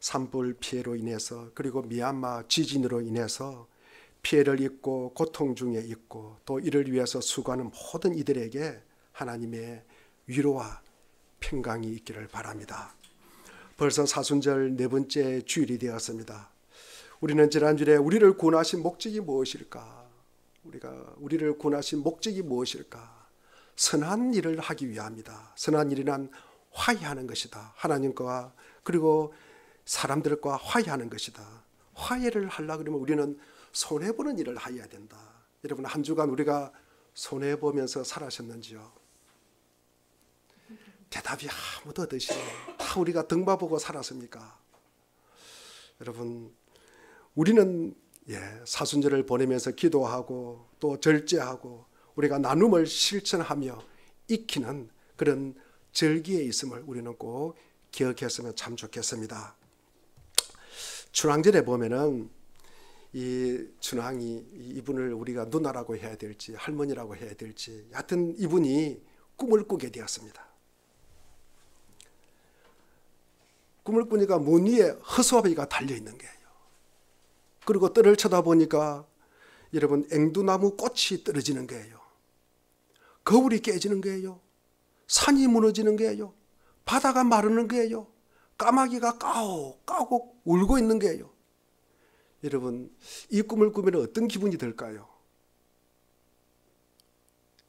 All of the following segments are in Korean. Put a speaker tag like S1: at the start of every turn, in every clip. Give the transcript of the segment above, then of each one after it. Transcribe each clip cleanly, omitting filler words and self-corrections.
S1: 산불 피해로 인해서 그리고 미얀마 지진으로 인해서 피해를 입고 고통 중에 있고 또 이를 위해서 수고하는 모든 이들에게 하나님의 위로와 평강이 있기를 바랍니다. 벌써 사순절 네 번째 주일이 되었습니다. 우리는 지난주에 우리를 구원하신 목적이 무엇일까? 우리를 구원하신 목적이 무엇일까? 선한 일을 하기 위함이다. 선한 일이란 화해하는 것이다. 하나님과 그리고 사람들과 화해하는 것이다. 화해를 하려고 그러면 우리는 손해보는 일을 해야 된다. 여러분, 한 주간 우리가 손해보면서 살아셨는지요? 대답이 아무도 없이 다 우리가 등바보고 살았습니까? 여러분, 우리는 사순절을 보내면서 기도하고 또 절제하고 우리가 나눔을 실천하며 익히는 그런 절기에 있음을 우리는 꼭 기억했으면 참 좋겠습니다. 춘향전에 보면은 이 춘향이 이분을 우리가 누나라고 해야 될지 할머니라고 해야 될지 하여튼 이분이 꿈을 꾸게 되었습니다. 꿈을 꾸니까 문 위에 허수아비가 달려있는 거예요. 그리고 뜰을 쳐다보니까 여러분 앵두나무 꽃이 떨어지는 거예요. 거울이 깨지는 거예요. 산이 무너지는 거예요. 바다가 마르는 거예요. 까마귀가 까옥 울고 있는 거예요. 여러분, 이 꿈을 꾸면 어떤 기분이 들까요?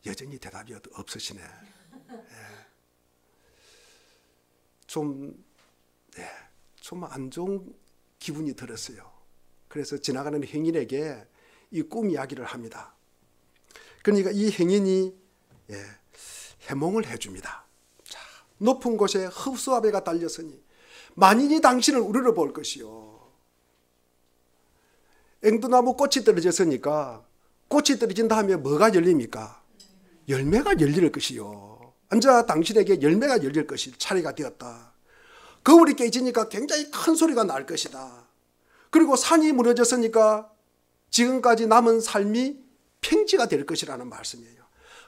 S1: 여전히 대답이 없으시네. 좀 안 좋은 기분이 들었어요. 그래서 지나가는 행인에게 이 꿈 이야기를 합니다. 그러니까 이 행인이 해몽을 해줍니다. 자, 높은 곳에 흡수아베가 달렸으니 만인이 당신을 우러러볼 것이요. 앵두나무 꽃이 떨어졌으니까 꽃이 떨어진 다음에 뭐가 열립니까? 열매가 열릴 것이요. 앉아 당신에게 열매가 열릴 것이 차례가 되었다. 거울이 깨지니까 굉장히 큰 소리가 날 것이다. 그리고 산이 무너졌으니까 지금까지 남은 삶이 평지가 될 것이라는 말씀이에요.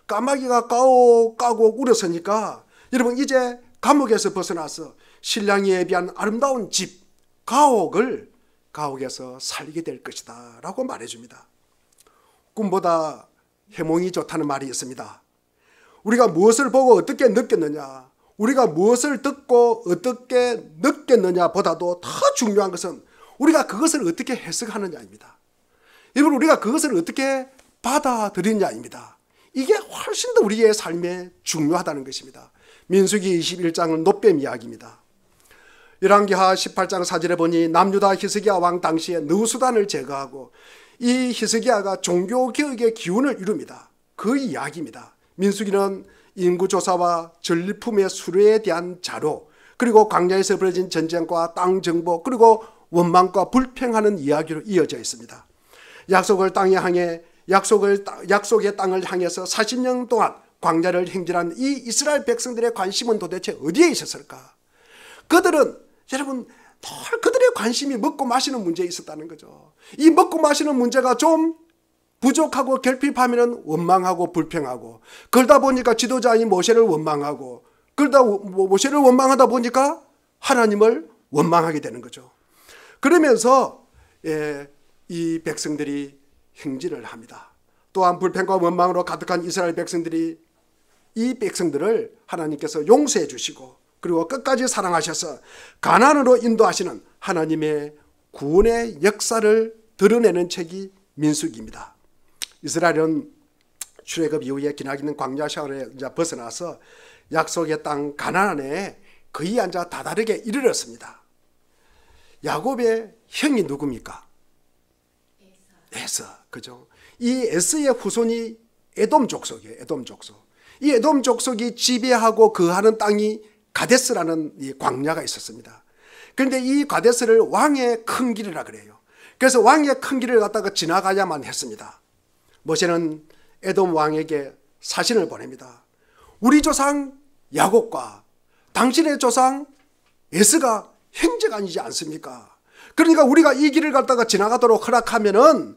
S1: 까마귀가 까옥 울었으니까 여러분 이제 감옥에서 벗어나서 신랑이 예비한 아름다운 집 가옥에서 살게 될 것이다 라고 말해줍니다. 꿈보다 해몽이 좋다는 말이 있습니다. 우리가 무엇을 보고 어떻게 느꼈느냐, 우리가 무엇을 듣고 어떻게 느꼈느냐 보다도 더 중요한 것은 우리가 그것을 어떻게 해석하느냐입니다. 여러분, 우리가 그것을 어떻게 받아들이느냐입니다. 이게 훨씬 더 우리의 삶에 중요하다는 것입니다. 민수기 21장은 놋뱀 이야기입니다. 열왕기하 18장 4절에 보니 남유다 히스기야 왕 당시에 느후수단을 제거하고 이 히스기야가 종교개혁의 기운을 이룹니다. 그 이야기입니다. 민수기는 인구조사와 전리품의 수레에 대한 자료, 그리고 광야에서 벌어진 전쟁과 땅 정복, 그리고 원망과 불평하는 이야기로 이어져 있습니다. 약속의 땅을 향해서 40년 동안 광야를 행진한 이 이스라엘 백성들의 관심은 도대체 어디에 있었을까? 그들은 여러분 늘 그들의 관심이 먹고 마시는 문제에 있었다는 거죠. 이 먹고 마시는 문제가 좀 부족하고 결핍하면 원망하고 불평하고, 그러다 보니까 지도자인 모세를 원망하고, 그러다 모세를 원망하다 보니까 하나님을 원망하게 되는 거죠. 그러면서 이 백성들이 행진을 합니다. 또한 불평과 원망으로 가득한 이스라엘 백성들이 이 백성들을 하나님께서 용서해 주시고 그리고 끝까지 사랑하셔서 가나안으로 인도하시는 하나님의 구원의 역사를 드러내는 책이 민수기입니다. 이스라엘은 출애굽 이후에 기나긴 광야 생활에 벗어나서 약속의 땅 가나안에 거의 앉아 다다르게 이르렀습니다. 야곱의 형이 누굽니까? 에서, 그죠? 이 에서의 후손이 에돔 족속이에요. 에돔 족속. 이 에돔 족속이 지배하고 거하는 땅이 가데스라는 이 광야가 있었습니다. 그런데 이 가데스를 왕의 큰 길이라 그래요. 그래서 왕의 큰 길을 갖다가 지나가야만 했습니다. 모세는 에돔 왕에게 사신을 보냅니다. 우리 조상 야곱과 당신의 조상 에서가 형제가 아니지 않습니까? 그러니까 우리가 이 길을 갖다가 지나가도록 허락하면은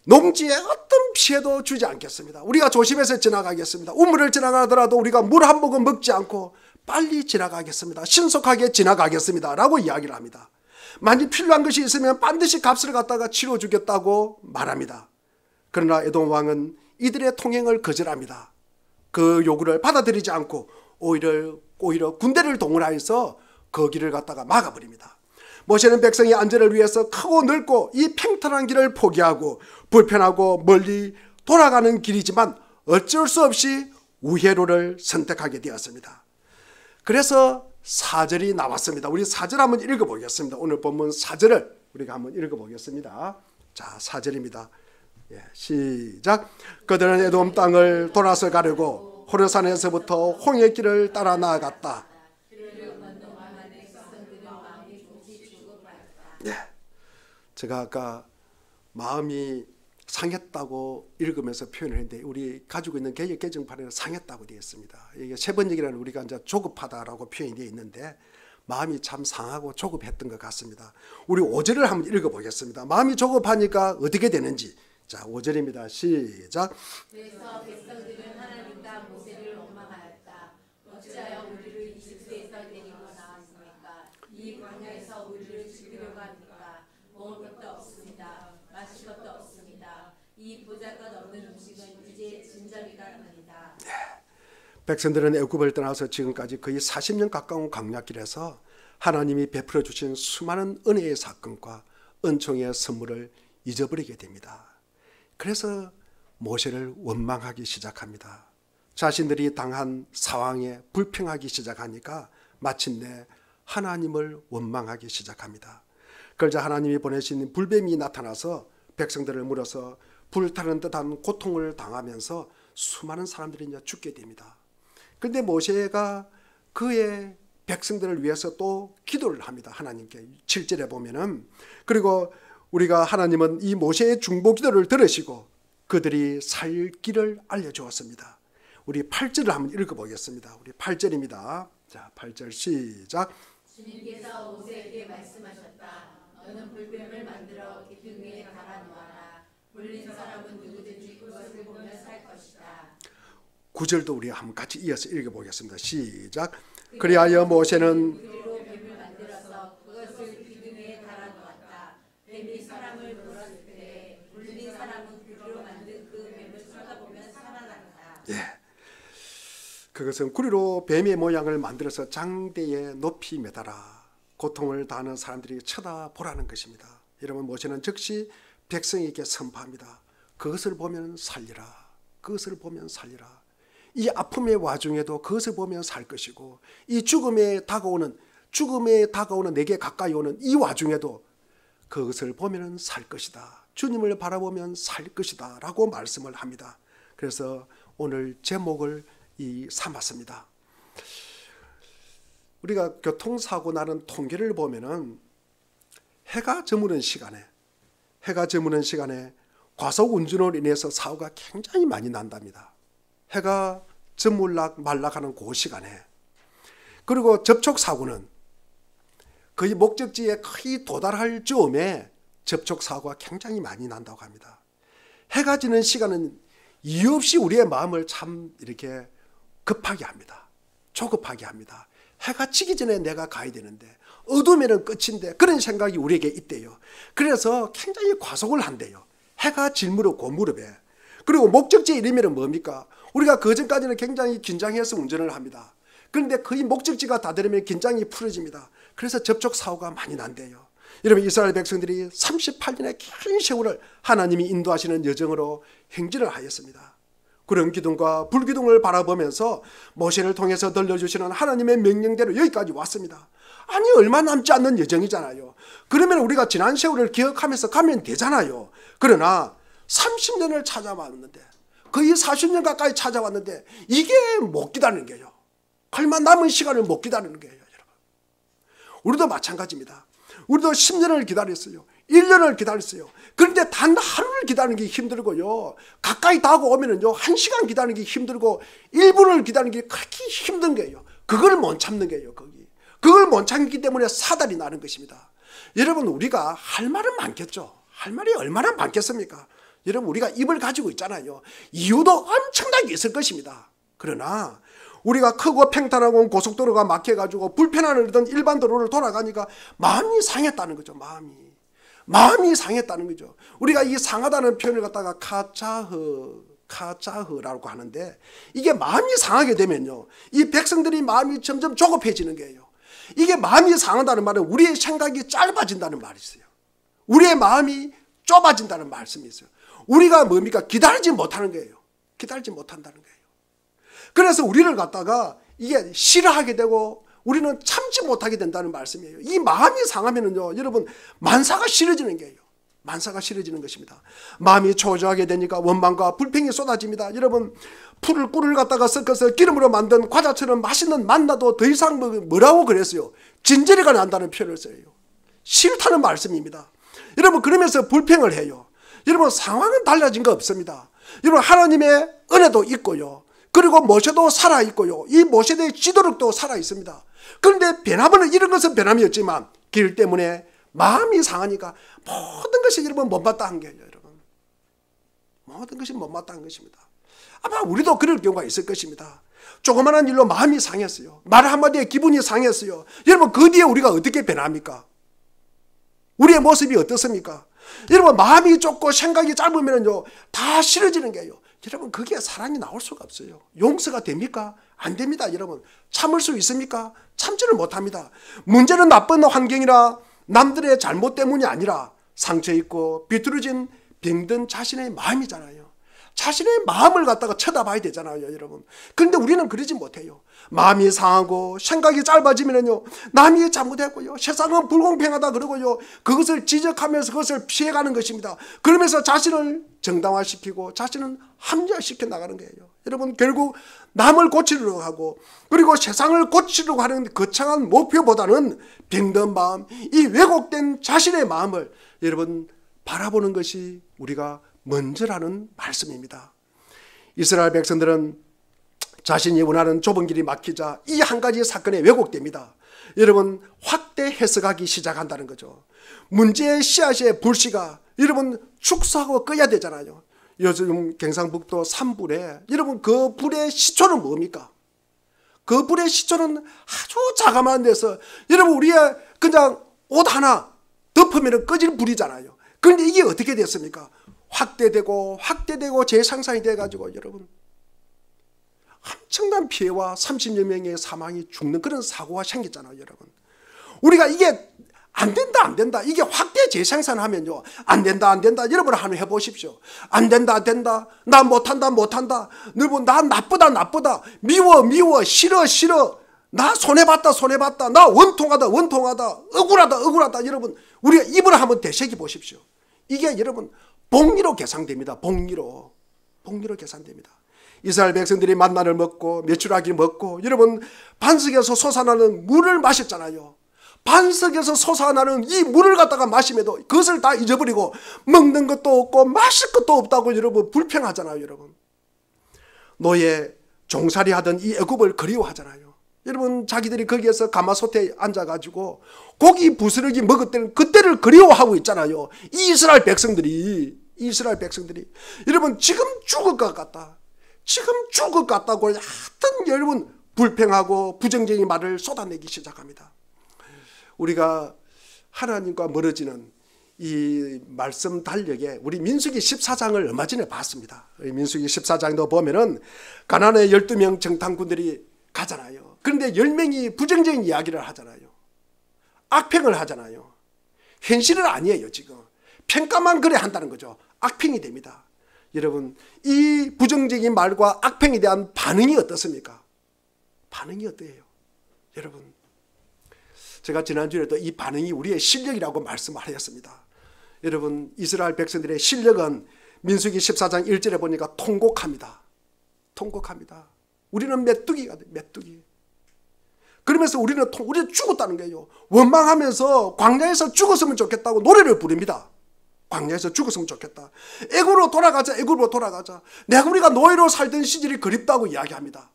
S1: 농지에 어떤 피해도 주지 않겠습니다. 우리가 조심해서 지나가겠습니다. 우물을 지나가더라도 우리가 물 한 모금 먹지 않고 빨리 지나가겠습니다. 신속하게 지나가겠습니다 라고 이야기를 합니다. 만약 필요한 것이 있으면 반드시 값을 갖다가 치러주겠다고 말합니다. 그러나 에돔 왕은 이들의 통행을 거절합니다. 그 요구를 받아들이지 않고 오히려 군대를 동원하여서 그 길을 갖다가 막아버립니다. 모세는 백성의 안전을 위해서 크고 넓고 이 평탄한 길을 포기하고 불편하고 멀리 돌아가는 길이지만 어쩔 수 없이 우회로를 선택하게 되었습니다. 그래서 4절이 나왔습니다. 우리 4절 한번 읽어보겠습니다. 오늘 본문 4절을 우리가 한번 읽어보겠습니다. 자, 4절입니다. 시작. 그들은 에돔 땅을 돌아서 가려고 호르산에서부터 홍해길을 따라 나아갔다. 제가 아까 마음이 상했다고 읽으면서 표현을 했는데 우리 가지고 있는 개역 개정판에는 상했다고 되어 있습니다. 이게 세 번역이라는 우리가 이제 조급하다라고 표현이 되어 있는데 마음이 참 상하고 조급했던 것 같습니다. 우리 5절을 한번 읽어보겠습니다. 마음이 조급하니까 어떻게 되는지. 자, 5절입니다. 시작.
S2: 그래서 백성들은 하나님과 모세를 원망하였다. 어찌하여 우리를 이집트에서 데리고 나왔습니까? 이 광야에서 우리를 죽이려고 합니까? 먹을 것도 없습니다. 마실 것도 없습니다. 이 보잘것없는 음식은 이제 진저리가 아니다.
S1: 백성들은 애굽을 떠나서 지금까지 거의 40년 가까운 광야길에서 하나님이 베풀어 주신 수많은 은혜의 사건과 은총의 선물을 잊어버리게 됩니다. 그래서 모세를 원망하기 시작합니다. 자신들이 당한 상황에 불평하기 시작하니까 마침내 하나님을 원망하기 시작합니다. 그러자 하나님이 보내신 불뱀이 나타나서 백성들을 물어서 불타는 듯한 고통을 당하면서 수많은 사람들이 이제 죽게 됩니다. 그런데 모세가 그의 백성들을 위해서 또 기도를 합니다. 하나님께 7절에 보면은. 그리고 우리가 하나님은 이 모세의 중보 기도를 들으시고 그들이 살 길을 알려주었습니다. 우리 8절을 한번 읽어보겠습니다. 우리 8절입니다. 자, 8절 시작.
S2: 주님께서 모세에게 말씀하셨다. 너는 불뱀을 만들어 기둥 위에 달아놓아라. 물린 사람은 누구든지 그것을 보며 살 것이다.
S1: 9절도 우리 한번 같이 이어서 읽어보겠습니다. 시작. 그리하여 모세는
S2: 뱀을 만들어서 그것을 기둥 위에 달아놓았다. 뱀이 사람을 물었을 때 물린 사람은 구리로 만든 그 뱀을 쳐다보며 살아났다.
S1: 그것은 구리로 뱀의 모양을 만들어서 장대에 높이 매달아 고통을 당하는 사람들이 쳐다보라는 것입니다. 여러분, 모세는 즉시 백성에게 선포합니다. 그것을 보면 살리라. 그것을 보면 살리라. 이 아픔의 와중에도 그것을 보면 살 것이고 이 죽음에 다가오는 내게 가까이 오는 이 와중에도 그것을 보면 살 것이다. 주님을 바라보면 살 것이다 라고 말씀을 합니다. 그래서 오늘 제목을 삼았습니다. 우리가 교통사고 나는 통계를 보면은 해가 저무는 시간에 과속 운전으로 인해서 사고가 굉장히 많이 난답니다. 해가 저물락 말락하는 그 시간에. 그리고 접촉사고는 거의 목적지에 거의 도달할 즈음에 접촉사고가 굉장히 많이 난다고 합니다. 해가 지는 시간은 이유 없이 우리의 마음을 참 이렇게 급하게 합니다. 조급하게 합니다. 해가 지기 전에 내가 가야 되는데 어두우면 끝인데 그런 생각이 우리에게 있대요. 그래서 굉장히 과속을 한대요. 해가 질무렵 고무렵에. 그리고 목적지에 이르면 뭡니까? 우리가 그전까지는 굉장히 긴장해서 운전을 합니다. 그런데 거의 목적지가 다 되면 긴장이 풀어집니다. 그래서 접촉사고가 많이 난대요. 여러분, 이스라엘 백성들이 38년의 긴 세월을 하나님이 인도하시는 여정으로 행진을 하였습니다. 그런 기둥과 불기둥을 바라보면서 모세를 통해서 들려주시는 하나님의 명령대로 여기까지 왔습니다. 아니, 얼마 남지 않는 여정이잖아요. 그러면 우리가 지난 세월을 기억하면서 가면 되잖아요. 그러나 30년을 찾아왔는데 거의 40년 가까이 찾아왔는데 이게 못 기다리는 거예요. 얼마 남은 시간을 못 기다리는 거예요. 여러분, 우리도 마찬가지입니다. 우리도 10년을 기다렸어요. 1년을 기다렸어요. 그런데 단 하루를 기다리는 게 힘들고요. 가까이 다가오면은요, 1시간 기다리는 게 힘들고 1분을 기다리는 게 그렇게 힘든 거예요. 그걸 못 참는 거예요. 그걸 못 참기 때문에 사달이 나는 것입니다. 여러분, 우리가 할 말은 많겠죠. 할 말이 얼마나 많겠습니까? 여러분, 우리가 입을 가지고 있잖아요. 이유도 엄청나게 있을 것입니다. 그러나 우리가 크고 평탄하고 고속도로가 막혀가지고 불편한 일반 도로를 돌아가니까 마음이 상했다는 거죠. 마음이 상했다는 거죠. 우리가 이 상하다는 표현을 갖다가 카자흐라고 하는데, 이게 마음이 상하게 되면요, 이 백성들이 마음이 점점 조급해지는 거예요. 이게 마음이 상한다는 말은 우리의 생각이 짧아진다는 말이 있어요. 우리의 마음이 좁아진다는 말씀이 있어요. 우리가 뭡니까? 기다리지 못하는 거예요. 기다리지 못한다는 거예요. 그래서 우리를 갖다가 이게 싫어하게 되고 우리는 참지 못하게 된다는 말씀이에요. 이 마음이 상하면은요, 여러분, 만사가 싫어지는 거예요. 만사가 싫어지는 것입니다. 마음이 초조하게 되니까 원망과 불평이 쏟아집니다. 여러분, 꿀을 갖다가 섞어서 기름으로 만든 과자처럼 맛있는 만나도 더 이상 뭐라고 그랬어요? 진저리가 난다는 표현을 써요. 싫다는 말씀입니다. 여러분, 그러면서 불평을 해요. 여러분, 상황은 달라진 거 없습니다. 여러분, 하나님의 은혜도 있고요, 그리고 모세도 살아있고요, 이 모세의 지도력도 살아있습니다. 그런데 변함은, 이런 것은 변함이 없지만 길 때문에 마음이 상하니까 모든 것이 여러분 못마땅한 거예요. 여러분, 모든 것이 못마땅한 것입니다. 아마 우리도 그럴 경우가 있을 것입니다. 조그마한 일로 마음이 상했어요. 말 한마디에 기분이 상했어요. 여러분, 그 뒤에 우리가 어떻게 변합니까? 우리의 모습이 어떻습니까? 여러분, 마음이 좁고 생각이 짧으면요, 다 싫어지는 거예요. 여러분, 그게 사랑이 나올 수가 없어요. 용서가 됩니까? 안 됩니다. 여러분, 참을 수 있습니까? 참지를 못합니다. 문제는 나쁜 환경이나 남들의 잘못 때문이 아니라 상처있고 비뚤어진 병든 자신의 마음이잖아요. 자신의 마음을 갖다가 쳐다봐야 되잖아요, 여러분. 그런데 우리는 그러지 못해요. 마음이 상하고 생각이 짧아지면요, 남이 잘못했고요, 세상은 불공평하다 그러고요, 그것을 지적하면서 그것을 피해가는 것입니다. 그러면서 자신을 정당화시키고 자신은 합리화시켜 나가는 거예요. 여러분, 결국 남을 고치려고 하고, 그리고 세상을 고치려고 하는 거창한 목표보다는 병든 마음, 이 왜곡된 자신의 마음을 여러분 바라보는 것이 우리가 먼저라는 말씀입니다. 이스라엘 백성들은 자신이 원하는 좁은 길이 막히자 이 한 가지 사건에 왜곡됩니다. 여러분, 확대 해석하기 시작한다는 거죠. 문제의 씨앗의 불씨가 여러분 축소하고 꺼야 되잖아요. 요즘 경상북도 산불에 여러분, 그 불의 시초는 뭡니까? 그 불의 시초는 아주 자그마한 데서 여러분, 우리의 그냥 옷 하나 덮으면 꺼질 불이잖아요. 그런데 이게 어떻게 됐습니까? 확대되고 재상산이 돼가지고 여러분, 엄청난 피해와 30여 명의 사망이 죽는 그런 사고가 생겼잖아요. 여러분, 우리가 이게 안 된다 이게 확대 재생산하면요, 안 된다 여러분 한번 해보십시오. 안 된다 나 못한다 여러분, 나 나쁘다 미워 싫어 나 손해봤다 나 원통하다 억울하다 여러분, 우리가 입을 한번 되새겨 보십시오. 이게 여러분 복리로 계산됩니다. 복리로 계산됩니다. 이스라엘 백성들이 만나를 먹고 메추라기를 먹고 여러분, 반석에서 솟아나는 물을 마셨잖아요. 반석에서 솟아나는 이 물을 갖다가 마심에도 그것을 다 잊어버리고 먹는 것도 없고 마실 것도 없다고 여러분 불평하잖아요. 여러분, 노예 종살이 하던 이 애굽을 그리워하잖아요. 여러분, 자기들이 거기에서 가마솥에 앉아가지고 고기 부스러기 먹을 때는 그때를 그리워하고 있잖아요. 이 이스라엘 백성들이 여러분, 지금 죽을 것 같다고 하여튼 여러분 불평하고 부정적인 말을 쏟아내기 시작합니다. 우리가 하나님과 멀어지는 이 말씀 달력에 우리 민수기 14장을 얼마 전에 봤습니다. 민수기 14장도 보면은 가나안의 12명 정탐꾼들이 가잖아요. 그런데 10명이 부정적인 이야기를 하잖아요. 악평을 하잖아요. 현실은 아니에요. 지금 평가만 그래 한다는 거죠. 악평이 됩니다. 여러분, 이 부정적인 말과 악평에 대한 반응이 어떻습니까? 반응이 어때요? 여러분, 제가 지난주에도 이 반응이 우리의 실력이라고 말씀하였습니다. 여러분, 이스라엘 백성들의 실력은 민수기 14장 1절에 보니까 통곡합니다. 우리는 메뚜기가 돼, 메뚜기. 그러면서 우리는 죽었다는 거예요. 원망하면서 광야에서 죽었으면 좋겠다고 노래를 부릅니다. 광야에서 죽었으면 좋겠다. 애굽으로 돌아가자. 내가 우리가 노예로 살던 시절이 그립다고 이야기합니다.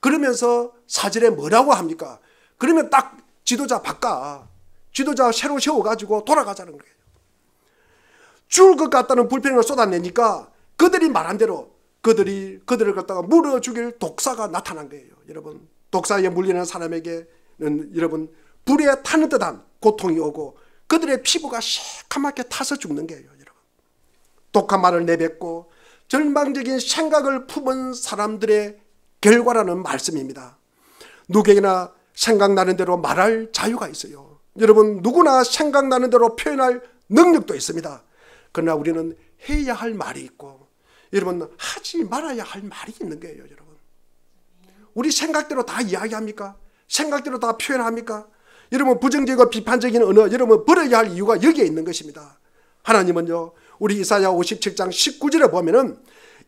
S1: 그러면서 4절에 뭐라고 합니까? 그러면 딱 지도자 새로 세워가지고 돌아가자는 거예요. 죽을 것 같다는 불평을 쏟아내니까 그들이 말한 대로 그들을 갖다가 물어 죽일 독사가 나타난 거예요. 여러분, 독사에 물리는 사람에게는 여러분 불에 타는 듯한 고통이 오고 그들의 피부가 새카맣게 타서 죽는 거예요. 여러분, 독한 말을 내뱉고 절망적인 생각을 품은 사람들의 결과라는 말씀입니다. 누구에게나 생각나는 대로 말할 자유가 있어요. 여러분, 누구나 생각나는 대로 표현할 능력도 있습니다. 그러나 우리는 해야 할 말이 있고 여러분 하지 말아야 할 말이 있는 거예요. 여러분, 우리 생각대로 다 이야기합니까? 생각대로 다 표현합니까? 여러분, 부정적이고 비판적인 언어 여러분 버려야 할 이유가 여기에 있는 것입니다. 하나님은요, 우리 이사야 57장 19절에 보면은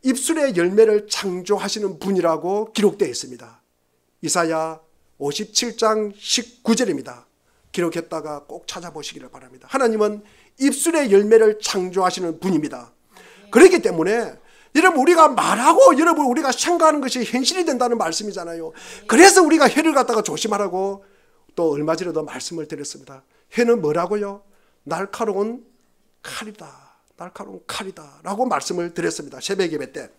S1: 입술의 열매를 창조하시는 분이라고 기록되어 있습니다. 이사야 57장 19절입니다. 기록했다가 꼭 찾아보시기를 바랍니다. 하나님은 입술의 열매를 창조하시는 분입니다. 그렇기 때문에 여러분, 우리가 말하고 여러분 우리가 생각하는 것이 현실이 된다는 말씀이잖아요. 그래서 우리가 혀를 갖다가 조심하라고 또 얼마 전에도 말씀을 드렸습니다. 혀는 뭐라고요? 날카로운 칼이다. 날카로운 칼이다 라고 말씀을 드렸습니다. 새벽 예배 때.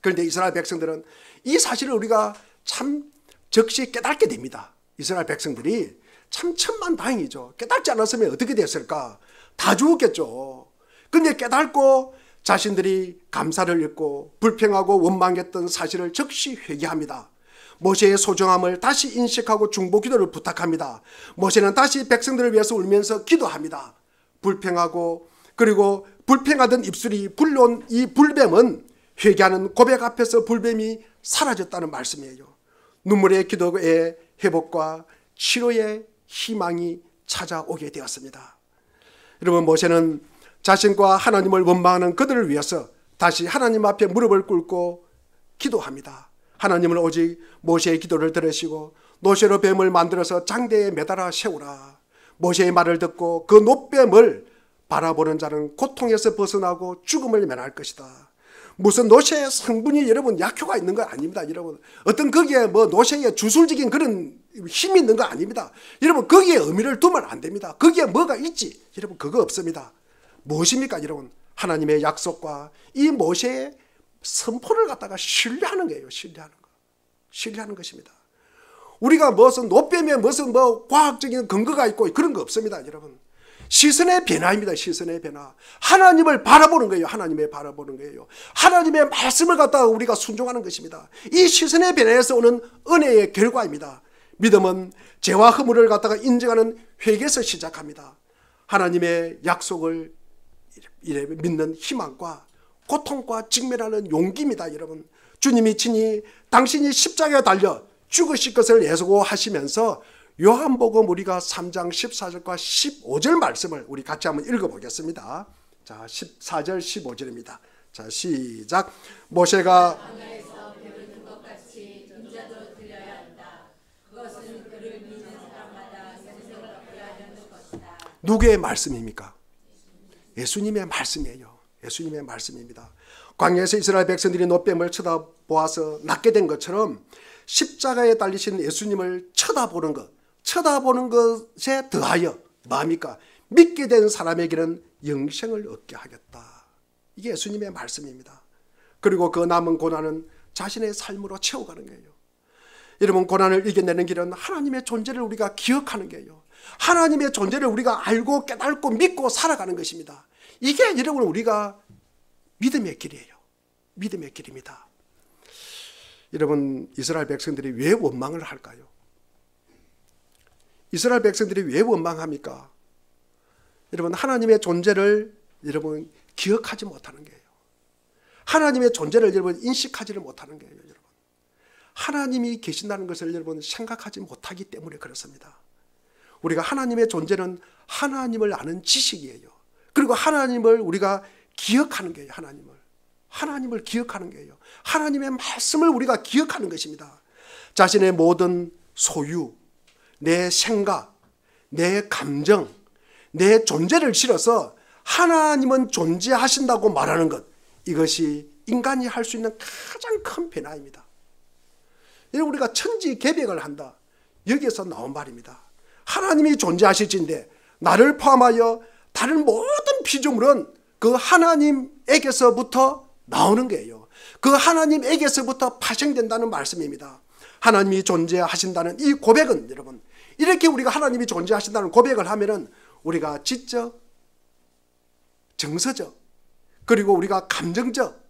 S1: 그런데 이스라엘 백성들은 이 사실을 우리가 참 적시 깨닫게 됩니다. 이스라엘 백성들이 참 천만다행이죠. 깨닫지 않았으면 어떻게 됐을까? 다 죽었겠죠. 그런데 깨닫고 자신들이 감사를 잃고 불평하고 원망했던 사실을 적시 회개합니다. 모세의 소중함을 다시 인식하고 중보 기도를 부탁합니다. 모세는 다시 백성들을 위해서 울면서 기도합니다. 불평하고 그리고 불평하던 입술이 불러온 이 불뱀은 회개하는 고백 앞에서 불뱀이 사라졌다는 말씀이에요. 눈물의 기도의 회복과 치료의 희망이 찾아오게 되었습니다. 여러분, 모세는 자신과 하나님을 원망하는 그들을 위해서 다시 하나님 앞에 무릎을 꿇고 기도합니다. 하나님은 오직 모세의 기도를 들으시고 노쇠로 뱀을 만들어서 장대에 매달아 세우라. 모세의 말을 듣고 그 놋뱀을 바라보는 자는 고통에서 벗어나고 죽음을 면할 것이다. 무슨 노쇠의 성분이 여러분 약효가 있는 거 아닙니다. 여러분, 어떤 거기에 뭐 노쇠의 주술적인 그런 힘이 있는 거 아닙니다. 여러분, 거기에 의미를 두면 안 됩니다. 거기에 뭐가 있지? 여러분, 그거 없습니다. 무엇입니까? 여러분, 하나님의 약속과 이 모세의 선포를 갖다가 신뢰하는 거예요. 신뢰하는 것입니다. 우리가 무슨 놋뱀에 무슨 뭐 과학적인 근거가 있고 그런 거 없습니다. 여러분, 시선의 변화입니다. 시선의 변화. 하나님을 바라보는 거예요. 하나님의 바라보는 거예요. 하나님의 말씀을 갖다가 우리가 순종하는 것입니다. 이 시선의 변화에서 오는 은혜의 결과입니다. 믿음은 죄와 허물을 갖다가 인정하는 회개에서 시작합니다. 하나님의 약속을 믿는 희망과 고통과 직면하는 용기입니다. 여러분, 주님이 친히 당신이 십자가에 달려 죽으실 것을 예고하시면서 요한복음 우리가 3장 14절과 15절 말씀을 우리 같이 한번 읽어보겠습니다. 자, 14절 15절입니다. 자, 시작. 모세가 누구의 말씀입니까? 예수님의 말씀이에요. 예수님의 말씀입니다. 광야에서 이스라엘 백성들이 놋뱀을 쳐다보아서 낫게 된 것처럼 십자가에 달리신 예수님을 쳐다보는 것에 더하여 뭡니까? 믿게 된 사람에게는 영생을 얻게 하겠다. 이게 예수님의 말씀입니다. 그리고 그 남은 고난은 자신의 삶으로 채워가는 거예요. 여러분, 고난을 이겨내는 길은 하나님의 존재를 우리가 기억하는 거예요. 하나님의 존재를 우리가 알고 깨닫고 믿고 살아가는 것입니다. 이게 여러분 우리가 믿음의 길이에요. 믿음의 길입니다. 여러분, 이스라엘 백성들이 왜 원망을 할까요? 이스라엘 백성들이 왜 원망합니까? 여러분, 하나님의 존재를 여러분 기억하지 못하는 거예요. 하나님의 존재를 여러분 인식하지를 못하는 거예요. 여러분, 하나님이 계신다는 것을 여러분 생각하지 못하기 때문에 그렇습니다. 우리가 하나님의 존재는 하나님을 아는 지식이에요. 그리고 하나님을 우리가 기억하는 거예요. 하나님을 기억하는 거예요. 하나님의 말씀을 우리가 기억하는 것입니다. 자신의 모든 소유, 내 생각, 내 감정, 내 존재를 실어서 하나님은 존재하신다고 말하는 것, 이것이 인간이 할 수 있는 가장 큰 변화입니다. 우리가 천지개벽을 한다, 여기에서 나온 말입니다. 하나님이 존재하실진데 나를 포함하여 다른 모든 피조물은 그 하나님에게서부터 나오는 거예요. 그 하나님에게서부터 파생된다는 말씀입니다. 하나님이 존재하신다는 이 고백은 여러분, 이렇게 우리가 하나님이 존재하신다는 고백을 하면은 우리가 지적, 정서적, 그리고 우리가 감정적,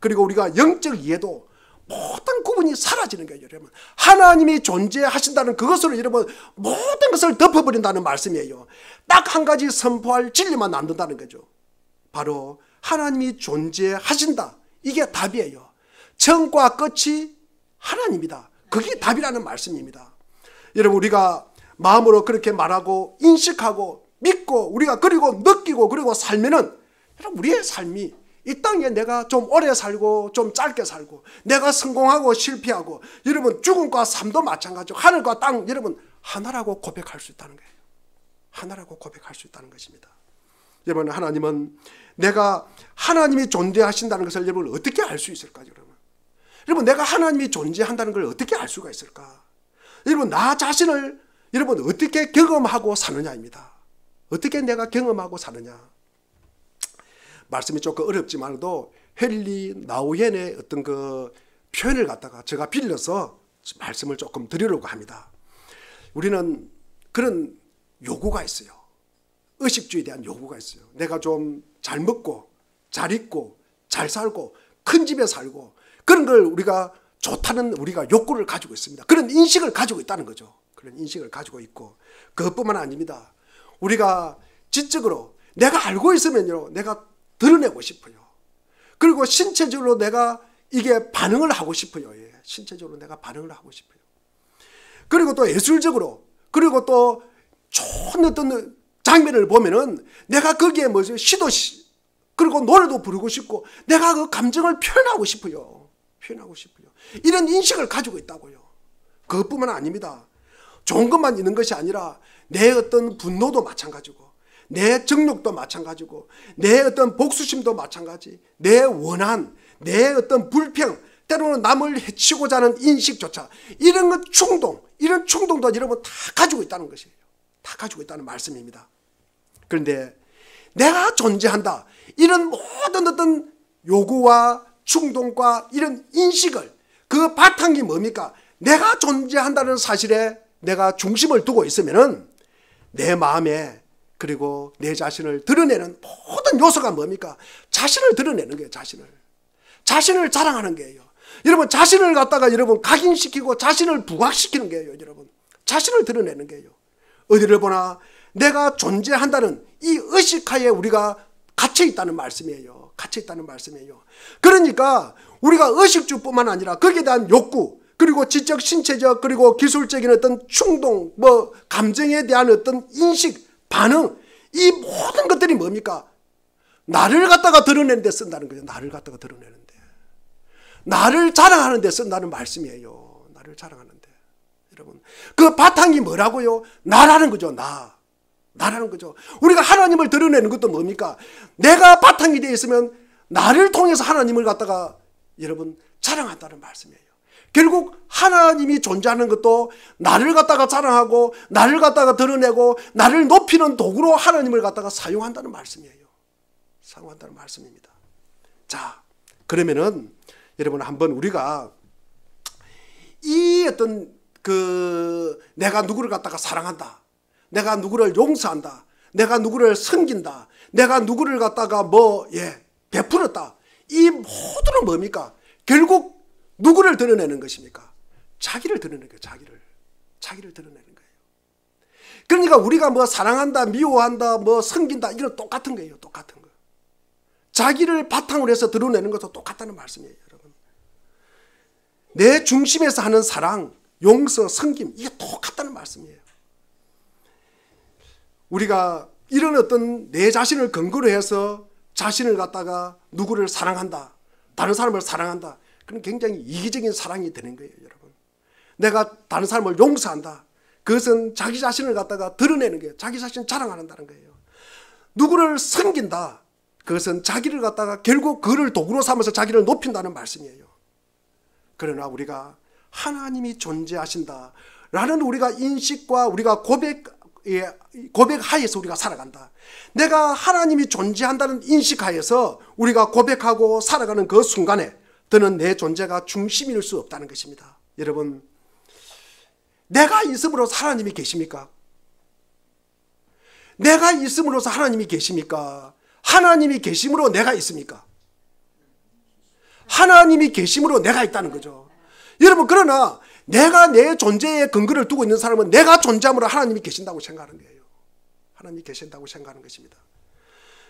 S1: 그리고 우리가 영적 이해도 모든 구분이 사라지는 거예요. 여러분, 하나님이 존재하신다는 그것으로 여러분 모든 것을 덮어버린다는 말씀이에요. 딱 한 가지 선포할 진리만 남는다는 거죠. 바로 하나님이 존재하신다, 이게 답이에요. 처음과 끝이 하나님이다, 그게 답이라는 말씀입니다. 여러분, 우리가 마음으로 그렇게 말하고 인식하고 믿고 우리가 그리고 느끼고 그리고 살면은 여러분, 우리의 삶이 이 땅에 내가 좀 오래 살고 좀 짧게 살고 내가 성공하고 실패하고 여러분 죽음과 삶도 마찬가지고 하늘과 땅 여러분 하나라고 고백할 수 있다는 거예요. 하나라고 고백할 수 있다는 것입니다. 여러분, 하나님은 내가 하나님이 존재하신다는 것을 여러분 어떻게 알 수 있을까요? 여러분, 내가 하나님이 존재한다는 걸 어떻게 알 수가 있을까? 여러분, 나 자신을 여러분 어떻게 경험하고 사느냐입니다. 어떻게 내가 경험하고 사느냐. 말씀이 조금 어렵지만도 헨리 나우헨의 어떤 그 표현을 갖다가 제가 빌려서 말씀을 조금 드리려고 합니다. 우리는 그런 요구가 있어요. 의식주의에 대한 요구가 있어요. 내가 좀 잘 먹고 잘 입고 잘 살고 큰 집에 살고 그런 걸 우리가 좋다는 우리가 욕구를 가지고 있습니다. 그런 인식을 가지고 있다는 거죠. 그런 인식을 가지고 있고 그것뿐만 아닙니다. 우리가 지적으로 내가 알고 있으면요, 내가 드러내고 싶어요. 그리고 신체적으로 내가 이게 반응을 하고 싶어요. 예. 신체적으로 내가 반응을 하고 싶어요. 그리고 또 예술적으로, 그리고 또 좋은 어떤 장면을 보면은 내가 거기에 뭐죠? 시도 그리고 노래도 부르고 싶고 내가 그 감정을 표현하고 싶어요. 표현하고 싶어요. 이런 인식을 가지고 있다고요. 그것뿐만 아닙니다. 좋은 것만 있는 것이 아니라 내 어떤 분노도 마찬가지고 내 정욕도 마찬가지고 내 어떤 복수심도 마찬가지, 내 원한, 내 어떤 불평, 때로는 남을 해치고자 하는 인식조차 이런 것 충동, 이런 충동도 여러분 다 가지고 있다는 것이에요. 다 가지고 있다는 말씀입니다. 그런데 내가 존재한다, 이런 모든 어떤 요구와 충동과 이런 인식을 그 바탕이 뭡니까? 내가 존재한다는 사실에 내가 중심을 두고 있으면은 내 마음에 그리고 내 자신을 드러내는 모든 요소가 뭡니까? 자신을 드러내는 거예요. 자신을 자랑하는 거예요. 여러분, 자신을 갖다가 여러분 각인시키고 자신을 부각시키는 거예요. 여러분, 자신을 드러내는 거예요. 어디를 보나 내가 존재한다는 이 의식하에 우리가 갇혀 있다는 말씀이에요. 갇혀 있다는 말씀이에요. 그러니까 우리가 의식주뿐만 아니라 거기에 대한 욕구, 그리고 지적, 신체적, 그리고 기술적인 어떤 충동, 뭐 감정에 대한 어떤 인식, 반응, 이 모든 것들이 뭡니까? 나를 갖다가 드러내는 데 쓴다는 거죠. 나를 갖다가 드러내는데, 나를 자랑하는 데 쓴다는 말씀이에요. 나를 자랑하는 데. 여러분, 그 바탕이 뭐라고요? 나라는 거죠. 나라는 거죠. 우리가 하나님을 드러내는 것도 뭡니까? 내가 바탕이 되어 있으면 나를 통해서 하나님을 갖다가 여러분 자랑한다는 말씀이에요. 결국 하나님이 존재하는 것도 나를 갖다가 자랑하고 나를 갖다가 드러내고 나를 높이는 도구로 하나님을 갖다가 사용한다는 말씀이에요. 사용한다는 말씀입니다. 자, 그러면은 여러분 한번 우리가 이 어떤 내가 누구를 갖다가 사랑한다, 내가 누구를 용서한다, 내가 누구를 섬긴다, 내가 누구를 갖다가 베풀었다, 이 모두는 뭡니까? 결국 누구를 드러내는 것입니까? 자기를 드러내는 거예요. 자기를 드러내는 거예요. 그러니까 우리가 뭐 사랑한다, 미워한다, 뭐 섬긴다, 이건 똑같은 거예요. 똑같은 거. 자기를 바탕으로 해서 드러내는 것도 똑같다는 말씀이에요. 여러분, 내 중심에서 하는 사랑, 용서, 섬김, 이게 똑같다는 말씀이에요. 우리가 이런 어떤 내 자신을 근거로 해서 자신을 갖다가 누구를 사랑한다, 다른 사람을 사랑한다, 그건 굉장히 이기적인 사랑이 되는 거예요. 여러분, 내가 다른 사람을 용서한다, 그것은 자기 자신을 갖다가 드러내는 거예요. 자기 자신을 자랑한다는 거예요. 누구를 섬긴다, 그것은 자기를 갖다가 결국 그를 도구로 삼아서 자기를 높인다는 말씀이에요. 그러나 우리가 하나님이 존재하신다라는 우리가 인식과 우리가 고백하에서 우리가 살아간다. 내가 하나님이 존재한다는 인식하에서 우리가 고백하고 살아가는 그 순간에 더는 내 존재가 중심일 수 없다는 것입니다. 여러분, 내가 있음으로써 하나님이 계십니까? 내가 있음으로써 하나님이 계십니까? 하나님이 계심으로 내가 있습니까? 하나님이 계심으로 내가 있다는 거죠. 여러분, 그러나 내가 내 존재에 근거를 두고 있는 사람은 내가 존재함으로 하나님이 계신다고 생각하는 거예요. 하나님이 계신다고 생각하는 것입니다.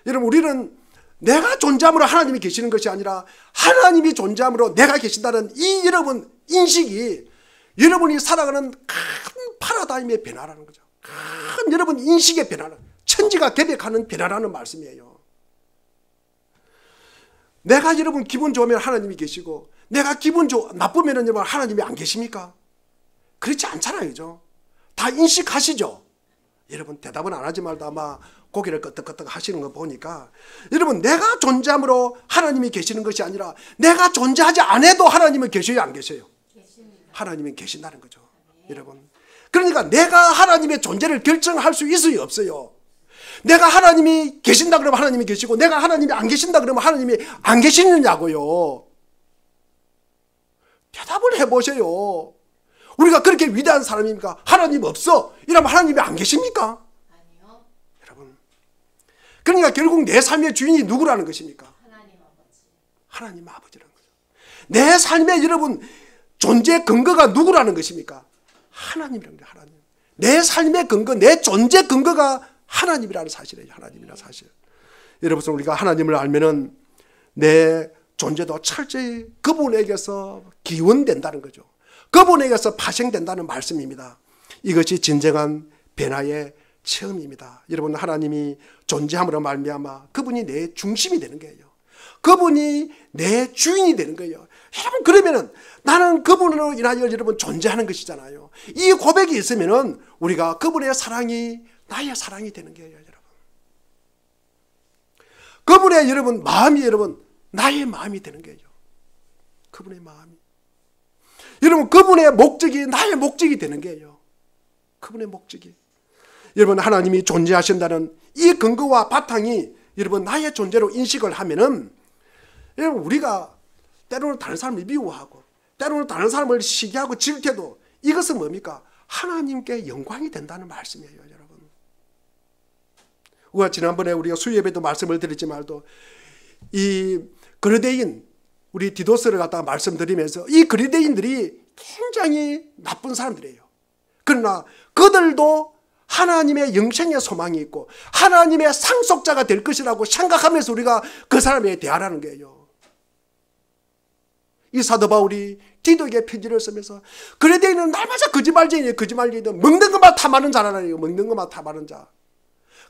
S1: 여러분, 우리는 내가 존재함으로 하나님이 계시는 것이 아니라 하나님이 존재함으로 내가 계신다는 이 여러분 인식이 여러분이 살아가는 큰 파라다임의 변화라는 거죠. 큰 여러분 인식의 변화는, 천지가 개벽하는 변화라는 말씀이에요. 내가 여러분 기분 좋으면 하나님이 계시고, 내가 기분 나쁘면 여러분 하나님이 안 계십니까? 그렇지 않잖아요. 그죠? 다 인식하시죠? 여러분 대답은 안 하지 말도 아마 고개를 끄덕끄덕 하시는 거 보니까, 여러분 내가 존재함으로 하나님이 계시는 것이 아니라 내가 존재하지 않아도 하나님은 계셔요, 안 계셔요? 하나님은 계신다는 거죠. 여러분, 그러니까 내가 하나님의 존재를 결정할 수 있어요, 없어요? 내가 하나님이 계신다 그러면 하나님이 계시고, 내가 하나님이 안 계신다 그러면 하나님이 안 계시느냐고요. 대답을 해보세요. 우리가 그렇게 위대한 사람입니까? 하나님 없어 이러면 하나님이 안 계십니까?
S2: 아니요.
S1: 여러분, 그러니까 결국 내 삶의 주인이 누구라는 것입니까?
S2: 하나님 아버지.
S1: 하나님 아버지라는 거죠. 내 삶의 여러분 존재 근거가 누구라는 것입니까? 하나님이라는 거예요. 하나님. 내 삶의 근거, 내 존재 근거가 하나님이라는 사실이에요. 하나님이라는 사실. 여러분, 우리가 하나님을 알면은 내 존재도 철저히 그분에게서 기원된다는 거죠. 그분에게서 파생된다는 말씀입니다. 이것이 진정한 변화의 체험입니다. 여러분, 하나님이 존재함으로 말미암아 그분이 내 중심이 되는 거예요. 그분이 내 주인이 되는 거예요. 여러분, 그러면은 나는 그분으로 인하여 여러분 존재하는 것이잖아요. 이 고백이 있으면은 우리가 그분의 사랑이 나의 사랑이 되는 거예요, 여러분. 그분의 여러분 마음이 여러분 나의 마음이 되는 거예요. 그분의 마음이. 여러분, 그분의 목적이 나의 목적이 되는 거예요. 그분의 목적이. 여러분, 하나님이 존재하신다는 이 근거와 바탕이 여러분 나의 존재로 인식을 하면은, 여러분 우리가 때로는 다른 사람을 미워하고 때로는 다른 사람을 시기하고 질때도 이것은 뭡니까? 하나님께 영광이 된다는 말씀이에요, 여러분. 우리가 지난번에 우리가 수요예배도 말씀을 드렸지만도 이 그리대인, 우리 디도스를 갖다가 말씀드리면서 이 그리대인들이 굉장히 나쁜 사람들이에요. 그러나 그들도 하나님의 영생의 소망이 있고 하나님의 상속자가 될 것이라고 생각하면서 우리가 그 사람에 대하라는 거예요. 이 사도 바울이 디도에게 편지를 쓰면서 그리대인은 날마다 거짓말쟁이에요. 거짓말쟁이도 먹는 것만 탐하는 자라네요. 먹는 것만 탐하는 자.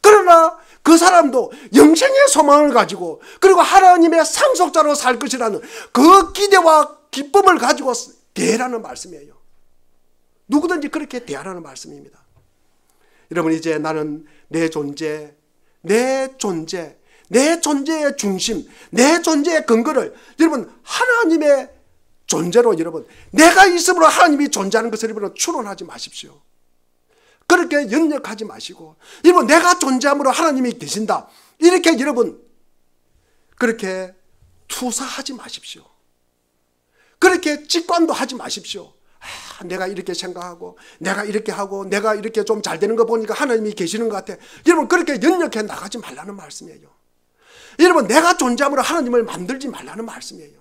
S1: 그러나 그 사람도 영생의 소망을 가지고 그리고 하나님의 상속자로 살 것이라는 그 기대와 기쁨을 가지고 대하라는 말씀이에요. 누구든지 그렇게 대하라는 말씀입니다. 여러분, 이제 나는 내 존재, 내 존재의 중심, 내 존재의 근거를 여러분 하나님의 존재로 여러분 내가 있음으로 하나님이 존재하는 것을 여러분 추론하지 마십시오. 그렇게 연역하지 마시고 여러분 내가 존재함으로 하나님이 계신다 이렇게 여러분 그렇게 투사하지 마십시오. 그렇게 직관도 하지 마십시오. 내가 이렇게 생각하고 내가 이렇게 하고 내가 이렇게 좀 잘 되는 거 보니까 하나님이 계시는 것 같아. 여러분 그렇게 연역해 나가지 말라는 말씀이에요. 여러분 내가 존재함으로 하나님을 만들지 말라는 말씀이에요.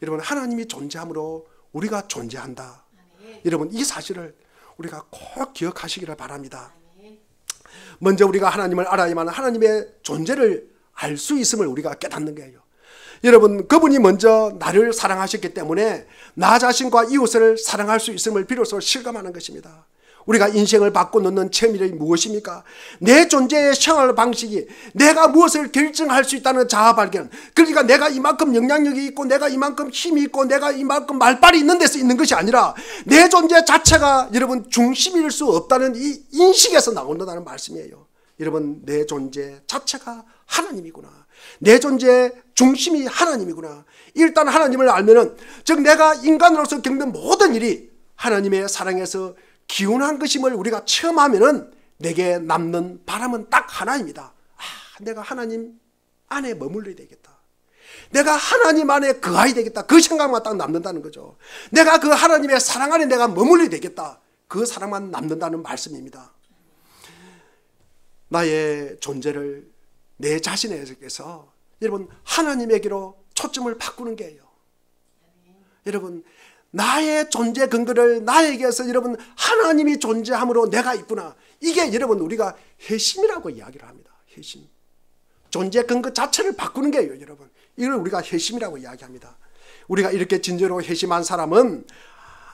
S1: 여러분 하나님이 존재함으로 우리가 존재한다. 여러분 이 사실을 우리가 꼭 기억하시기를 바랍니다. 먼저 우리가 하나님을 알아야만 하나님의 존재를 알 수 있음을 우리가 깨닫는 거예요. 여러분 그분이 먼저 나를 사랑하셨기 때문에 나 자신과 이웃을 사랑할 수 있음을 비로소 실감하는 것입니다. 우리가 인생을 바꿔놓는 체험이 무엇입니까? 내 존재의 생활 방식이 내가 무엇을 결정할 수 있다는 자아 발견. 그러니까 내가 이만큼 영향력이 있고 내가 이만큼 힘이 있고 내가 이만큼 말빨이 있는 데서 있는 것이 아니라 내 존재 자체가 여러분 중심일 수 없다는 이 인식에서 나온다는 말씀이에요. 여러분 내 존재 자체가 하나님이구나. 내 존재의 중심이 하나님이구나. 일단 하나님을 알면은 즉 내가 인간으로서 겪는 모든 일이 하나님의 사랑에서 기운한 것임을 우리가 체험하면은 내게 남는 바람은 딱 하나입니다. 내가 하나님 안에 머물러야 되겠다. 내가 하나님 안에 거하야 되겠다. 그 생각만 딱 남는다는 거죠. 내가 그 하나님의 사랑 안에 내가 머물러야 되겠다. 그 사랑만 남는다는 말씀입니다. 나의 존재를 내 자신에게서 여러분 하나님에게로 초점을 바꾸는 게예요. 여러분 나의 존재 근거를 나에게서 여러분 하나님이 존재함으로 내가 있구나. 이게 여러분 우리가 회심이라고 이야기를 합니다. 회심. 존재 근거 자체를 바꾸는 게예요. 여러분 이걸 우리가 회심이라고 이야기합니다. 우리가 이렇게 진정으로 회심한 사람은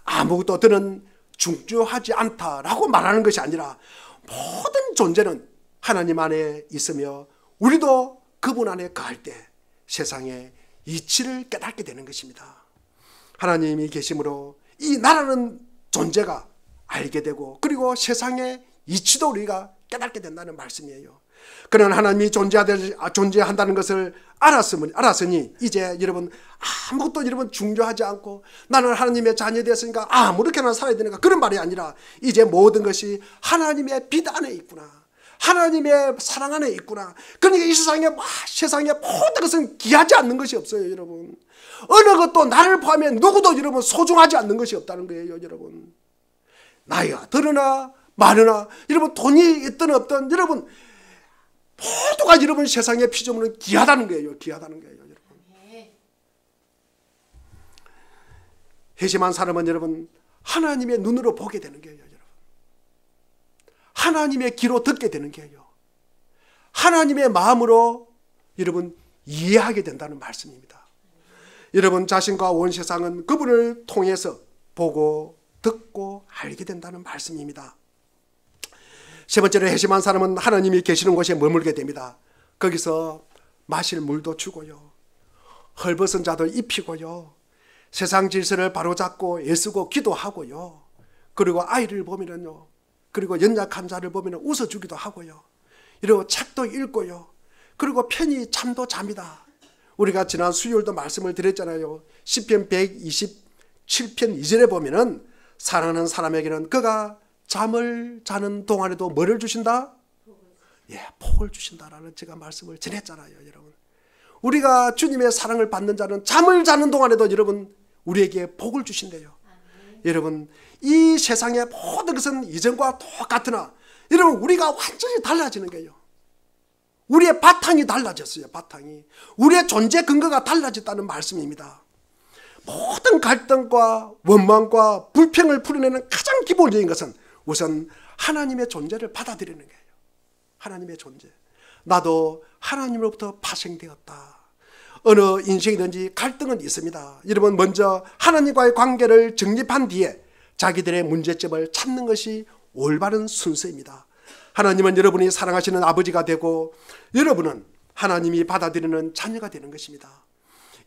S1: 아무것도 더는 중요하지 않다라고 말하는 것이 아니라 모든 존재는 하나님 안에 있으며 우리도 그분 안에 거할 때 세상의 이치를 깨닫게 되는 것입니다. 하나님이 계심으로 이 나라는 존재가 알게 되고 그리고 세상의 이치도 우리가 깨닫게 된다는 말씀이에요. 그런 하나님이 존재한다는 것을 알았으니 이제 여러분 아무것도 여러분 중요하지 않고 나는 하나님의 자녀 되었으니까 아무렇게나 살아야 되는가 그런 말이 아니라 이제 모든 것이 하나님의 빛 안에 있구나. 하나님의 사랑 안에 있구나. 그러니까 이 세상에 모든 것은 귀하지 않는 것이 없어요. 여러분 어느 것도 나를 포함해 누구도 여러분 소중하지 않는 것이 없다는 거예요. 여러분 나이가 들으나 많으나 여러분 돈이 있든 없든 여러분 모두가 여러분 세상의 피조물은 귀하다는 거예요. 귀하다는 거예요. 여러분 회심한 사람은 여러분 하나님의 눈으로 보게 되는 거예요. 여러분 하나님의 귀로 듣게 되는 거예요. 하나님의 마음으로 여러분 이해하게 된다는 말씀입니다. 여러분 자신과 온 세상은 그분을 통해서 보고 듣고 알게 된다는 말씀입니다. 세 번째로 회심한 사람은 하나님이 계시는 곳에 머물게 됩니다. 거기서 마실 물도 주고요. 헐벗은 자도 입히고요. 세상 질서를 바로잡고 애쓰고 기도하고요. 그리고 아이를 보면은요. 그리고 연약한 자를 보면 웃어주기도 하고요. 그리고 책도 읽고요. 그리고 편히 잠도 잡니다. 우리가 지난 수요일도 말씀을 드렸잖아요. 시편 127편 2절에 보면은 사랑하는 사람에게는 그가 잠을 자는 동안에도 뭐를 주신다? 복을 주신다라는 제가 말씀을 전했잖아요. 여러분 우리가 주님의 사랑을 받는 자는 잠을 자는 동안에도 여러분 우리에게 복을 주신대요. 여러분 이 세상의 모든 것은 이전과 똑같으나 여러분 우리가 완전히 달라지는 거예요. 우리의 바탕이 달라졌어요. 바탕이 우리의 존재 근거가 달라졌다는 말씀입니다. 모든 갈등과 원망과 불평을 풀어내는 가장 기본적인 것은 우선 하나님의 존재를 받아들이는 거예요. 하나님의 존재. 나도 하나님으로부터 파생되었다. 어느 인생이든지 갈등은 있습니다. 여러분 먼저 하나님과의 관계를 정립한 뒤에 자기들의 문제점을 찾는 것이 올바른 순서입니다. 하나님은 여러분이 사랑하시는 아버지가 되고 여러분은 하나님이 받아들이는 자녀가 되는 것입니다.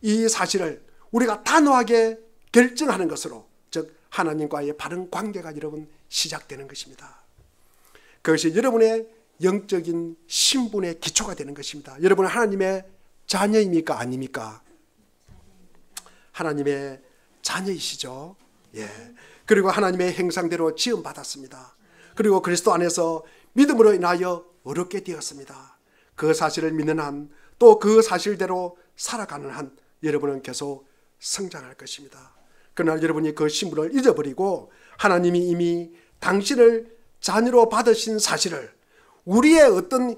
S1: 이 사실을 우리가 단호하게 결정하는 것으로 즉 하나님과의 바른 관계가 여러분 시작되는 것입니다. 그것이 여러분의 영적인 신분의 기초가 되는 것입니다. 여러분은 하나님의 자녀입니까? 아닙니까? 하나님의 자녀이시죠. 그리고 하나님의 형상대로 지음받았습니다. 그리고 그리스도 안에서 믿음으로 인하여 어렵게 되었습니다. 그 사실을 믿는 한 또 그 사실대로 살아가는 한 여러분은 계속 성장할 것입니다. 그러나 여러분이 그 신분을 잊어버리고 하나님이 이미 당신을 자녀로 받으신 사실을 우리의 어떤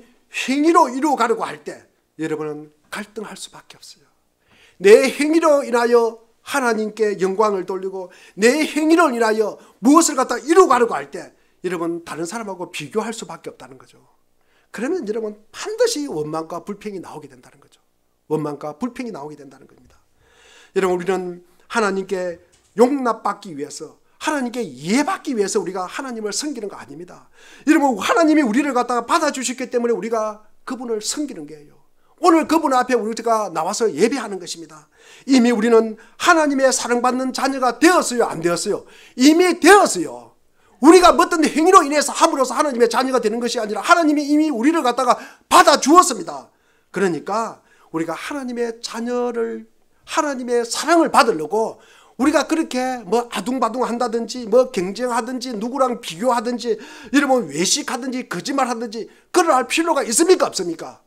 S1: 행위로 이루어가려고 할 때 여러분은 갈등할 수밖에 없어요. 내 행위로 인하여 하나님께 영광을 돌리고 내 행위로 인하여 무엇을 갖다 이루어가려고 할 때 여러분 다른 사람하고 비교할 수밖에 없다는 거죠. 그러면 여러분 반드시 원망과 불평이 나오게 된다는 거죠. 원망과 불평이 나오게 된다는 겁니다. 여러분 우리는 하나님께 용납받기 위해서 하나님께 이해받기 위해서 우리가 하나님을 섬기는 거 아닙니다. 여러분 하나님이 우리를 갖다가 받아주셨기 때문에 우리가 그분을 섬기는 거예요. 오늘 그분 앞에 우리가 나와서 예배하는 것입니다. 이미 우리는 하나님의 사랑받는 자녀가 되었어요? 안 되었어요? 이미 되었어요. 우리가 어떤 행위로 인해서 함으로써 하나님의 자녀가 되는 것이 아니라 하나님이 이미 우리를 갖다가 받아주었습니다. 그러니까 우리가 하나님의 자녀를 하나님의 사랑을 받으려고 우리가 그렇게 뭐 아둥바둥 한다든지 뭐 경쟁하든지 누구랑 비교하든지 여러분 외식하든지 거짓말하든지 그럴 필요가 있습니까? 없습니까?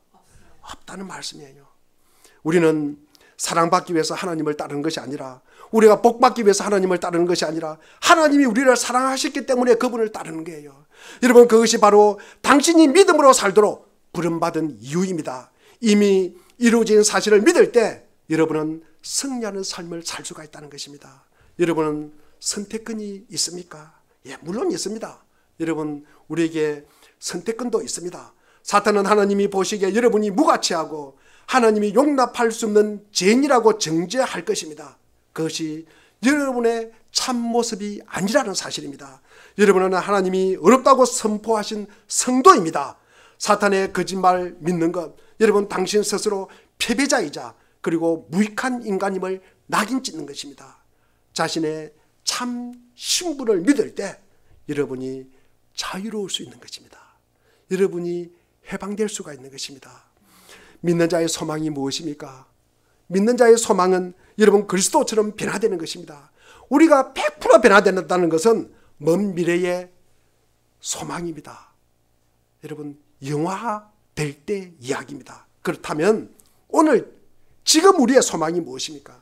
S1: 없다는 말씀이에요. 우리는 사랑받기 위해서 하나님을 따르는 것이 아니라, 우리가 복받기 위해서 하나님을 따르는 것이 아니라 하나님이 우리를 사랑하셨기 때문에 그분을 따르는 거예요. 여러분, 그것이 바로 당신이 믿음으로 살도록 부름받은 이유입니다. 이미 이루어진 사실을 믿을 때 여러분은 승리하는 삶을 살 수가 있다는 것입니다. 여러분은 선택권이 있습니까? 예, 물론 있습니다. 여러분, 우리에게 선택권도 있습니다. 사탄은 하나님이 보시기에 여러분이 무가치하고 하나님이 용납할 수 없는 죄인이라고 정죄할 것입니다. 그것이 여러분의 참 모습이 아니라는 사실입니다. 여러분은 하나님이 어렵다고 선포하신 성도입니다. 사탄의 거짓말 믿는 것, 여러분 당신 스스로 패배자이자 그리고 무익한 인간임을 낙인 찍는 것입니다. 자신의 참 신분을 믿을 때 여러분이 자유로울 수 있는 것입니다. 여러분이 해방될 수가 있는 것입니다. 믿는 자의 소망이 무엇입니까? 믿는 자의 소망은 여러분 그리스도처럼 변화되는 것입니다. 우리가 100% 변화된다는 것은 먼 미래의 소망입니다. 여러분, 영화될 때 이야기입니다. 그렇다면 오늘 지금 우리의 소망이 무엇입니까?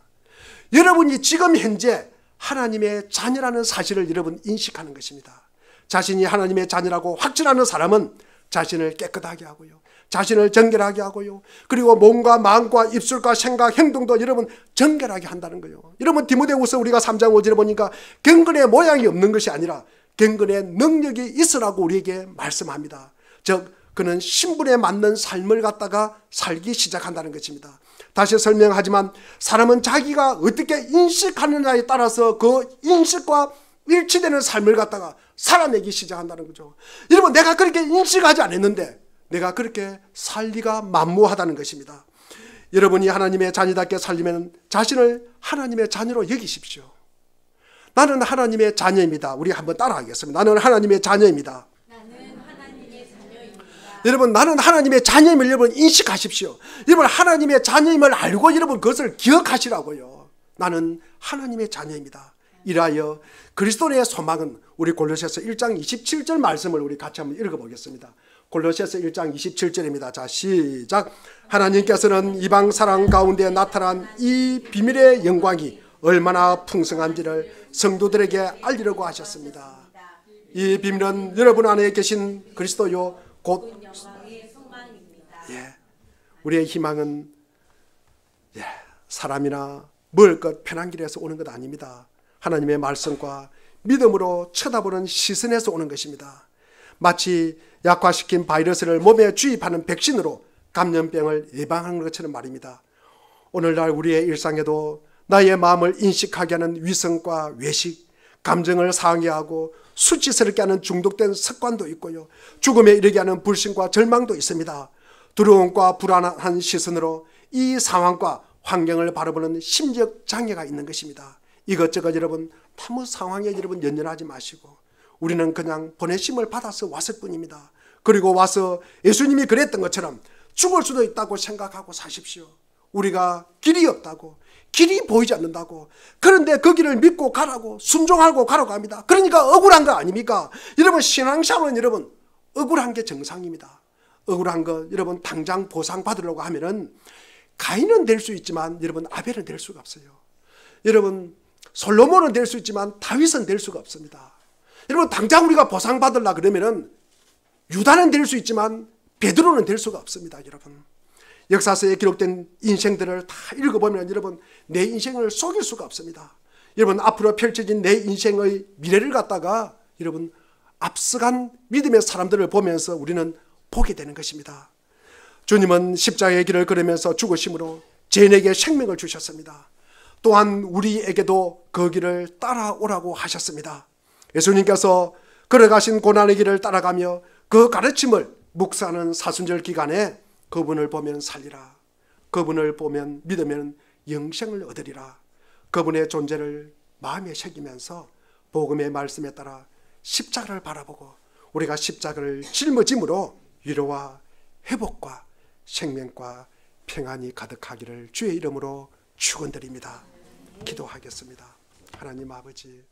S1: 여러분이 지금 현재 하나님의 자녀라는 사실을 여러분 인식하는 것입니다. 자신이 하나님의 자녀라고 확신하는 사람은 자신을 깨끗하게 하고요, 자신을 정결하게 하고요, 그리고 몸과 마음과 입술과 생각, 행동도 여러분 정결하게 한다는 거예요. 여러분, 디모데후서 우리가 3장 5절에 보니까 경건의 모양이 없는 것이 아니라 경건의 능력이 있으라고 우리에게 말씀합니다. 즉 그는 신분에 맞는 삶을 갖다가 살기 시작한다는 것입니다. 다시 설명하지만 사람은 자기가 어떻게 인식하느냐에 따라서 그 인식과 일치되는 삶을 갖다가 살아내기 시작한다는 거죠. 여러분, 내가 그렇게 인식하지 않았는데 내가 그렇게 살기가 만무하다는 것입니다. 여러분이 하나님의 자녀답게 살려면 자신을 하나님의 자녀로 여기십시오. 나는 하나님의 자녀입니다. 우리 한번 따라하겠습니다. 나는 하나님의 자녀입니다.
S2: 나는 하나님의 자녀입니다.
S1: 여러분, 나는 하나님의 자녀임을 여러분 인식하십시오. 여러분, 하나님의 자녀임을 알고 여러분 그것을 기억하시라고요. 나는 하나님의 자녀입니다. 이라여 그리스도의 소망은, 우리 골로새서 1장 27절 말씀을 우리 같이 한번 읽어보겠습니다. 골로새서 1장 27절입니다. 자, 시작. 하나님께서는 이방 사람 가운데 나타난 이 비밀의 영광이 얼마나 풍성한지를 성도들에게 알리려고 하셨습니다. 이 비밀은 여러분 안에 계신 그리스도요 곧
S2: 영광의 소망입니다.
S1: 예, 우리의 희망은 사람이나 먹을 것 편한 길에서 오는 것 아닙니다. 하나님의 말씀과 믿음으로 쳐다보는 시선에서 오는 것입니다. 마치 약화시킨 바이러스를 몸에 주입하는 백신으로 감염병을 예방하는 것처럼 말입니다. 오늘날 우리의 일상에도 나의 마음을 인식하게 하는 위선과 외식, 감정을 상해하고 수치스럽게 하는 중독된 습관도 있고요, 죽음에 이르게 하는 불신과 절망도 있습니다. 두려움과 불안한 시선으로 이 상황과 환경을 바라보는 심적 장애가 있는 것입니다. 이것저것 여러분 아무 상황에 여러분 연연하지 마시고 우리는 그냥 보내심을 받아서 왔을 뿐입니다. 그리고 와서 예수님이 그랬던 것처럼 죽을 수도 있다고 생각하고 사십시오. 우리가 길이 없다고, 길이 보이지 않는다고, 그런데 그 길을 믿고 가라고, 순종하고 가라고 합니다. 그러니까 억울한 거 아닙니까? 여러분, 신앙생활은 여러분 억울한 게 정상입니다. 억울한 거 여러분 당장 보상받으려고 하면은 가인은 될 수 있지만 여러분 아벨은 될 수가 없어요. 여러분, 솔로몬은 될 수 있지만 다윗은 될 수가 없습니다. 여러분, 당장 우리가 보상받으려고 그러면은 유다는 될 수 있지만 베드로는 될 수가 없습니다. 여러분, 역사서에 기록된 인생들을 다 읽어보면 여러분 내 인생을 속일 수가 없습니다. 여러분, 앞으로 펼쳐진 내 인생의 미래를 갖다가 여러분 앞서간 믿음의 사람들을 보면서 우리는 보게 되는 것입니다. 주님은 십자가의 길을 걸으면서 죽으심으로 죄인에게 생명을 주셨습니다. 또한 우리에게도 그 길을 따라오라고 하셨습니다. 예수님께서 걸어가신 고난의 길을 따라가며 그 가르침을 묵상하는 사순절 기간에 그분을 보면 살리라, 그분을 보면 믿으면 영생을 얻으리라, 그분의 존재를 마음에 새기면서 복음의 말씀에 따라 십자가를 바라보고 우리가 십자가를 짊어짐으로 위로와 회복과 생명과 평안이 가득하기를 주의 이름으로 축원드립니다. 기도하겠습니다. 하나님 아버지,